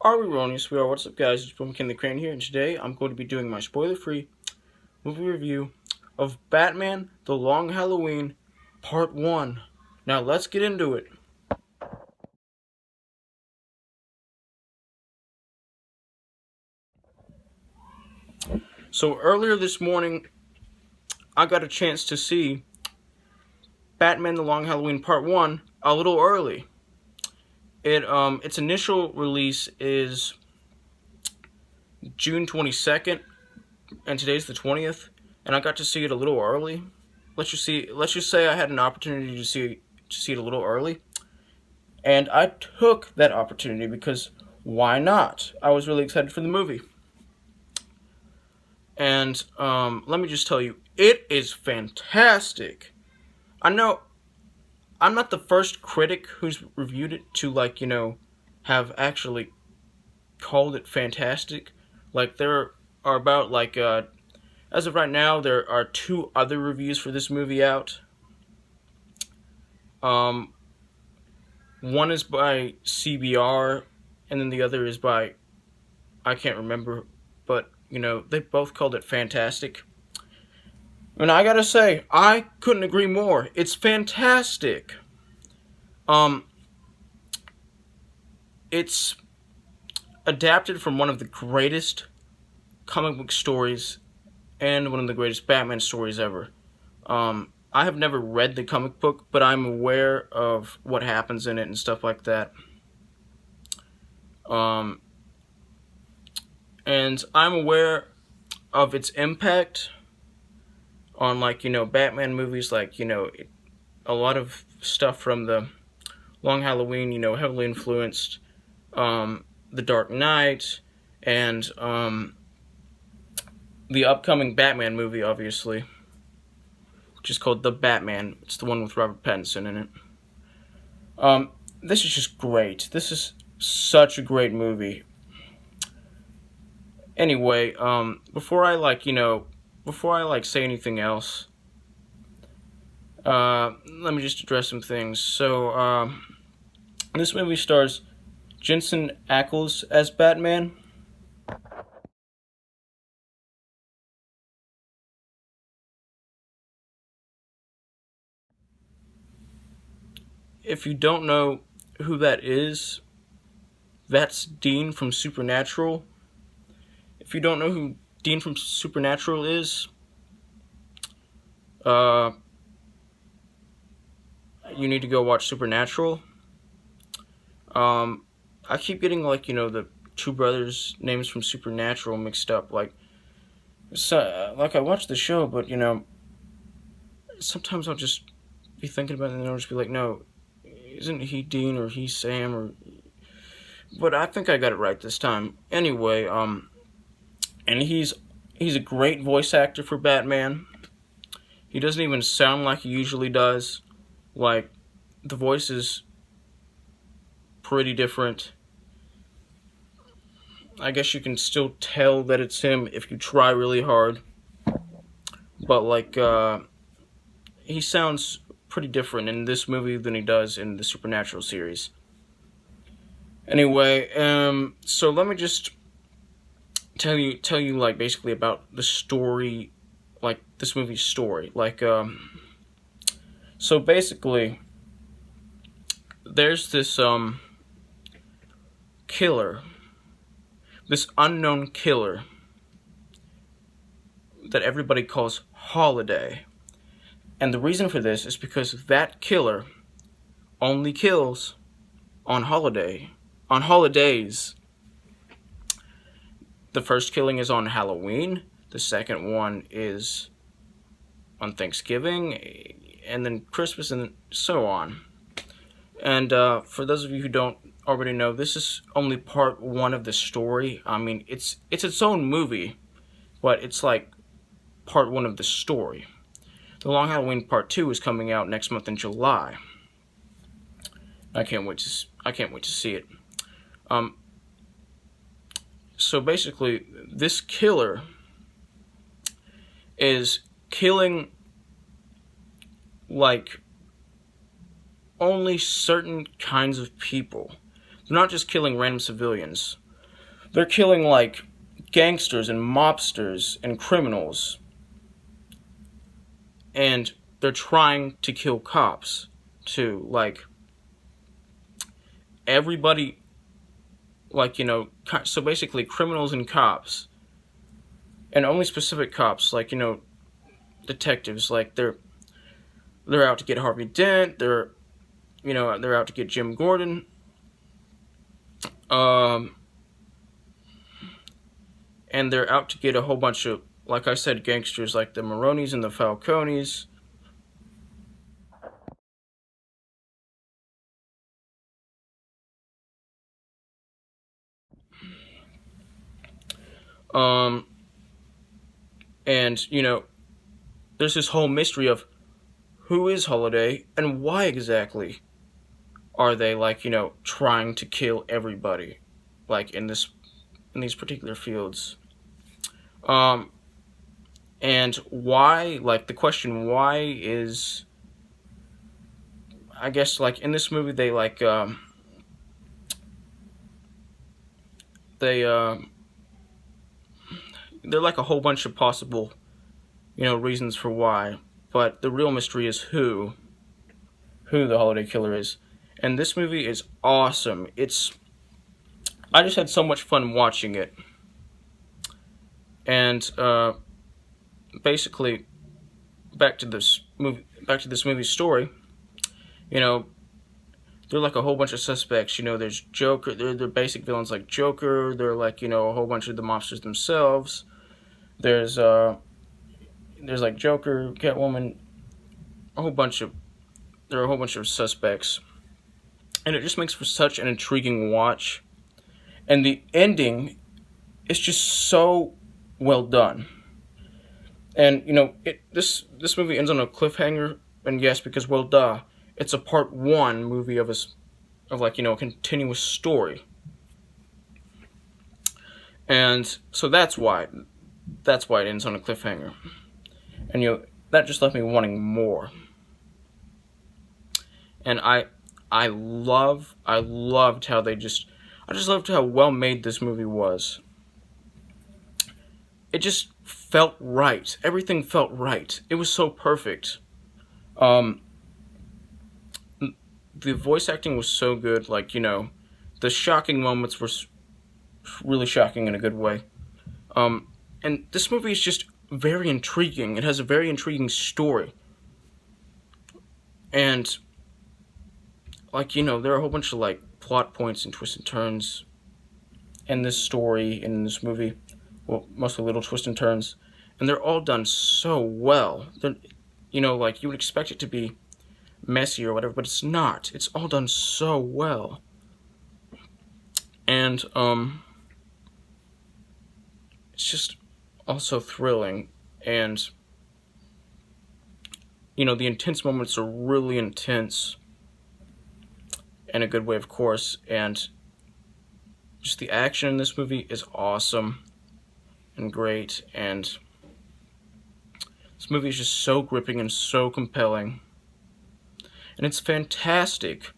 Are we rolling? Yes, we are. What's up, guys? It's McKinley Crain here, and today I'm going to be doing my spoiler-free movie review of Batman: The Long Halloween, Part 1. Now, let's get into it. So, earlier this morning, I got a chance to see Batman: The Long Halloween, Part 1 a little early. Its initial release is June 22nd, and today's the 20th, and I got to see it a little early. Let's just say I had an opportunity to see it a little early, and I took that opportunity because why not? I was really excited for the movie, and let me just tell you, it is fantastic. I know I'm not the first critic who's reviewed it to have actually called it fantastic. Like there are about as of right now, there are two other reviews for this movie out. Um, One is by CBR, and then the other is by, I can't remember, but they both called it fantastic. And I gotta say, I couldn't agree more. It's fantastic. Um, it's adapted from one of the greatest comic book stories and one of the greatest Batman stories ever. I have never read the comic book, but I'm aware of what happens in it and stuff like that. Um, and I'm aware of its impact on Batman movies, a lot of stuff from the Long Halloween, heavily influenced The Dark Knight and the upcoming Batman movie, obviously, which is called The Batman. It's the one with Robert Pattinson in it. This is just great. This is such a great movie. Anyway, before I say anything else, let me just address some things. So, this movie stars Jensen Ackles as Batman. If you don't know who that is, that's Dean from Supernatural. If you don't know who Dean from Supernatural is, you need to go watch Supernatural. I keep getting the two brothers' names from Supernatural mixed up. I watch the show, but sometimes I'll just be thinking about it and I'll just be like, no, isn't he Dean or he Sam or? But I think I got it right this time. Anyway, and he's a great voice actor for Batman. He doesn't even sound like he usually does. Like, the voice is pretty different. I guess you can still tell that it's him if you try really hard. But he sounds pretty different in this movie than he does in the Supernatural series. Anyway, so let me just tell you basically about the story, this movie's story. So basically, there's this killer, this unknown killer that everybody calls Holiday. And the reason for this is because that killer only kills on holidays. The first killing is on Halloween. The second one is on Thanksgiving, and then Christmas, and so on. And for those of you who don't already know, this is only part one of the story. I mean, it's its own movie, but it's like part one of the story. The Long Halloween Part 2 is coming out next month in July. I can't wait to see it. So basically, this killer is killing only certain kinds of people. They're not just killing random civilians. They're killing like gangsters and mobsters and criminals, and they're trying to kill cops too. Like everybody, like so basically criminals and cops, and only specific cops, like detectives, like they're out to get Harvey Dent. They're out to get Jim Gordon. Um, and they're out to get a whole bunch of, like I said, gangsters like the Maronis and the Falcones. Um, and there's this whole mystery of who is Holiday and why exactly are they like trying to kill everybody, like in these particular fields. Um, and why, like the question why is, I guess, like in this movie they like they they're like a whole bunch of possible reasons for why, but the real mystery is who the Holiday Killer is. And this movie is awesome. I just had so much fun watching it. And basically, back to this movie's story. They're like a whole bunch of suspects. There's Joker. They're basic villains like Joker. They're like a whole bunch of the mobsters themselves. There's like Joker, Catwoman, there are a whole bunch of suspects, and it just makes for such an intriguing watch. And the ending is just so well done. And this movie ends on a cliffhanger, and yes, because well, duh, it's a part one movie of a continuous story, and so that's why it ends on a cliffhanger, and that just left me wanting more. And I loved how I just loved how well made this movie was. It just felt right. Everything felt right. It was so perfect. The voice acting was so good. Like the shocking moments were really shocking in a good way. And this movie is just very intriguing. It has a very intriguing story. And there are a whole bunch of like plot points and twists and turns in this story, in this movie. Well, mostly little twists and turns, and they're all done so well. They're, like you would expect it to be messy or whatever, but it's not. It's all done so well. And it's just also thrilling, and the intense moments are really intense in a good way, of course, and just the action in this movie is awesome and great, and this movie is just so gripping and so compelling, and it's fantastic.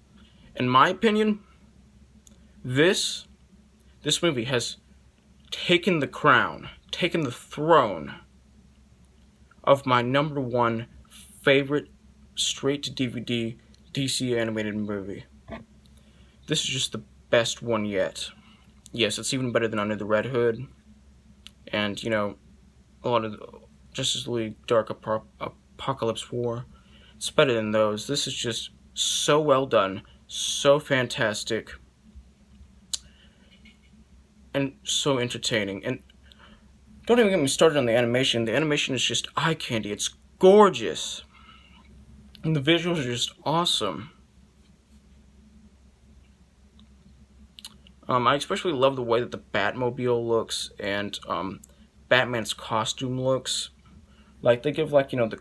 In my opinion, this movie has taken the throne of my number one favorite straight to DVD DC animated movie. This is just the best one yet. Yes, it's even better than Under the Red Hood, and a lot of Justice League Dark Apocalypse War. It's better than those. This is just so well done, so fantastic, and so entertaining. And don't even get me started on the animation. The animation is just eye candy. It's gorgeous, and the visuals are just awesome. I especially love the way that the Batmobile looks, and Batman's costume looks. Like, they give, the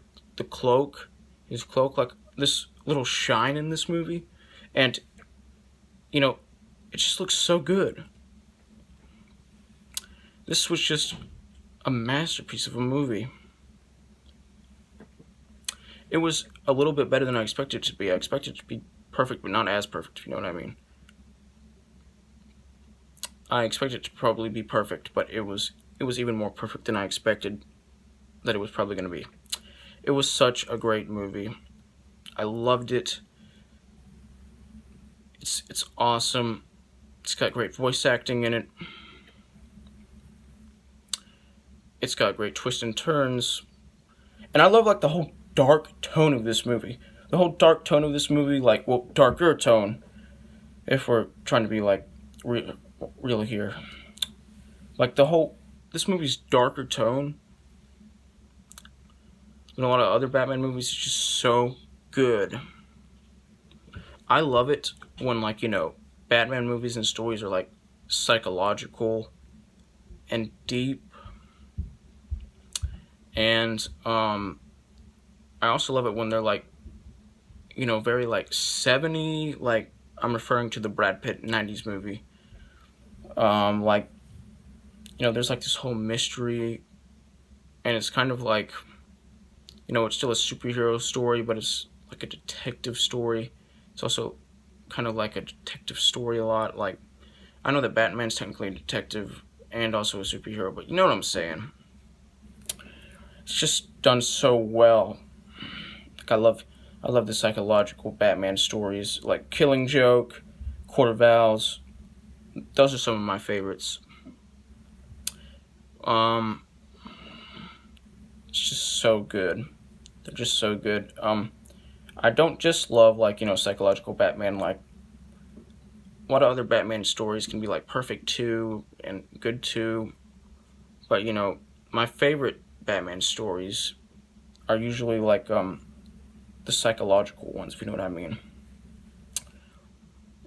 cloak, his cloak, like, this little shine in this movie. And, it just looks so good. This was just a masterpiece of a movie. It was a little bit better than I expected it to be. I expected it to be perfect, but not as perfect, if you know what I mean. I expected it to probably be perfect, but it was even more perfect than I expected that it was probably going to be. It was such a great movie. I loved it. It's awesome. It's got great voice acting in it. It's got great twists and turns. And I love like the whole dark tone of this movie. The whole dark tone of this movie, like, well, darker tone, if we're trying to be like real here. Like this movie's darker tone than a lot of other Batman movies is just so good. I love it when, like, Batman movies and stories are like psychological and deep. And I also love it when they're like, very like 70, like I'm referring to the Brad Pitt 90s movie. Like, there's like this whole mystery, and it's kind of like, it's still a superhero story, but it's like a detective story. It's also kind of like a detective story a lot. Like, I know that Batman's technically a detective and also a superhero, but you know what I'm saying. It's just done so well. Like, I love the psychological Batman stories, like Killing Joke, Court of Owls. Those are some of my favorites. It's just so good. They're just so good. I don't just love, like, psychological Batman. Like, a lot of other Batman stories can be like perfect too and good too, but my favorite Batman stories are usually like the psychological ones, if you know what I mean.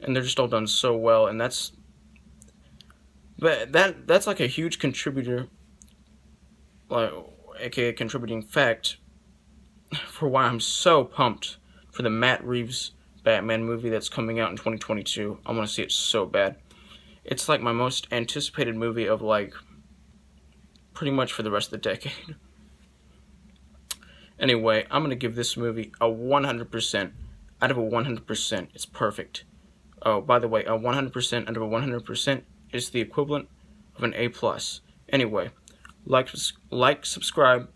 And they're just all done so well, and that's like a huge contributor, like, aka contributing fact, for why I'm so pumped for the Matt Reeves Batman movie that's coming out in 2022. I want to see it so bad. It's like my most anticipated movie of like pretty much for the rest of the decade. Anyway, I'm going to give this movie a 100% out of a 100%. It's perfect. Oh, by the way, a 100% out of a 100% is the equivalent of an A+. Anyway, like, subscribe,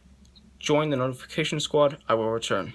join the notification squad. I will return.